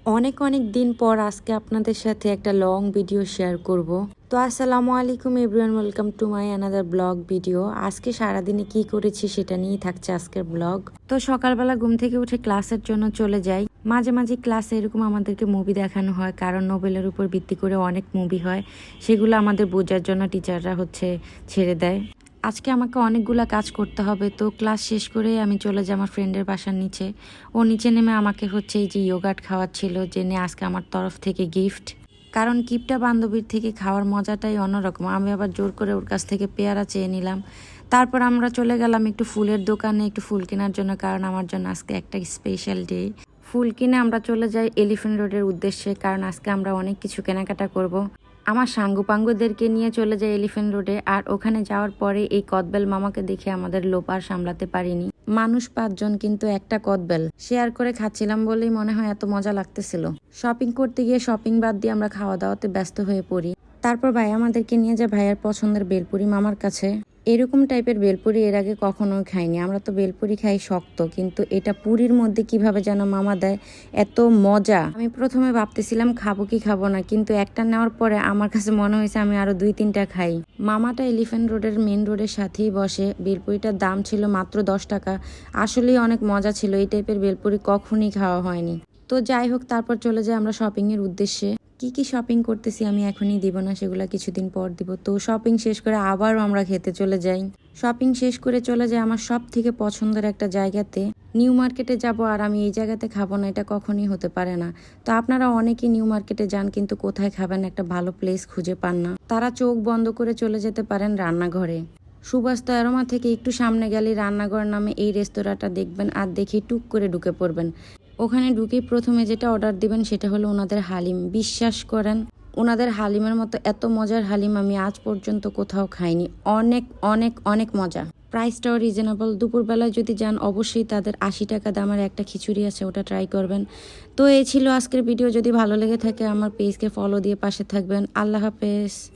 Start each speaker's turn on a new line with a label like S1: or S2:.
S1: অনেক অনেক দিন পর আজকে আপনাদের সাথে একটা লং ভিডিও শেয়ার করব। তো আসসালামু আলাইকুম everyone, welcome to my another blog video. আজকে সারাদিনে কি করেছি সেটা নিয়েই থাকছে আজকের ব্লগ। তো সকালবেলা ঘুম থেকে উঠে ক্লাসের জন্য চলে যাই। মাঝে মাঝে ক্লাসে এরকম আমাদেরকে মুভি দেখানো হয়, কারণ নোবেলের উপর ভিত্তি করে অনেক মুভি হয়, সেগুলো আমাদের বোঝার জন্য টিচাররা ছেড়ে দেয়। আজকে আমাকে অনেকগুলা কাজ করতে হবে, তো ক্লাস শেষ করে আমি চলে যাই আমার ফ্রেন্ডের বাসার নিচে। ও নিচে নেমে আমাকে এই যে ইয়োগার্ট খাওয়াচ্ছিল, যে আজকে আমার তরফ থেকে গিফট। কারণ গিফটটা বান্ধবীর থেকে খাওয়ার মজাটাই অন্যরকম। আমি আবার জোর করে ওর কাছ থেকে পেয়ারা চেয়ে নিলাম। তারপর আমরা চলে গেলাম একটু ফুলের দোকানে একটু ফুল কেনার জন্য, কারণ আমার জন্য আজকে একটা স্পেশাল ডে। ফুল কিনে আমরা চলে যাই এলিফ্যান্ট রোডের উদ্দেশ্যে, কারণ আজকে আমরা অনেক কিছু কেনাকাটা করব। আমার সাঙ্গু পাঙ্গুদেরকে নিয়ে চলে যায় এলিফ্যান্ট রোডে। আর ওখানে যাওয়ার পরে এই কদবেল মামাকে দেখে আমাদের লোভ আর সামলাতে পারিনি। মানুষ 5 জন কিন্তু একটা কদবেল শেয়ার করে খাচ্ছিলাম বলেই মনে হয় এত মজা লাগতেছিল। শপিং করতে গিয়ে শপিং বাদ দিয়ে আমরা খাওয়া দাওয়াতে ব্যস্ত হয়ে পড়ি। তারপর ভাই আমাদেরকে নিয়ে যায় ভাইয়ার পছন্দের বেলপুরি মামার কাছে। এরকম টাইপের বেলপুরি এর আগে কখনো খাইনি। আমরা তো বেলপুরি খাই শক্ত, কিন্তু এটা পুরীর মধ্যে কিভাবে যেন মামা দেয়, এত মজা। আমি প্রথমে ভাবতেছিলাম খাবো কি খাবো না, কিন্তু একটা নেওয়ার পরে আমার কাছে মনে হয়েছে আমি আরো 2-3টা খাই। মামাটা এলিফ্যান্ট রোডের মেন রোডের সাথেই বসে। বেলপুরিটার দাম ছিল মাত্র 10 টাকা। আসলেই অনেক মজা ছিল। এই টাইপের বেলপুরি কখনই খাওয়া হয়নি। তো যাই হোক, তারপর চলে যাই আমরা শপিং এর উদ্দেশ্যে। কি কি শপিং করতেছি আমি এখনই দিব না, সেগুলো কিছুদিন পর দিব। তো শপিং শেষ করে আবারও আমরা খেতে চলে যাই। শপিং শেষ করে চলে যাই আমার সব থেকে পছন্দের একটা জায়গাতে। নিউ মার্কেটে যাব আর আমি এই জায়গাতে খাবো না, এটা কখনই হতে পারে না। তো আপনারা অনেকেই নিউ মার্কেটে যান, কিন্তু কোথায় খাবেন একটা ভালো প্লেস খুঁজে পান না। তারা চোখ বন্ধ করে চলে যেতে পারেন রান্নাঘরে। সুবাস্ত অ্যারোমা থেকে একটু সামনে গেলে রান্নাঘর নামে এই রেস্তোরাঁটা দেখবেন, আর দেখে টুক করে ঢুকে পড়বেন। ওখানে ঢুকে প্রথমে যেটা অর্ডার দিবেন সেটা হলো ওনাদের হালিম। বিশ্বাস করেন, ওনাদের হালিমের মতো এত মজার হালিম আমি আজ পর্যন্ত কোথাও খাইনি। অনেক অনেক অনেক মজা। প্রাইসটাও রিজনেবল। দুপুরবেলায় যদি যান অবশ্যই তাদের 80 টাকা দামের একটা খিচুড়ি আছে, ওটা ট্রাই করবেন। তো এই ছিল আজকের ভিডিও। যদি ভালো লেগে থাকে আমার পেজকে ফলো দিয়ে পাশে থাকবেন। আল্লাহ হাফেজ।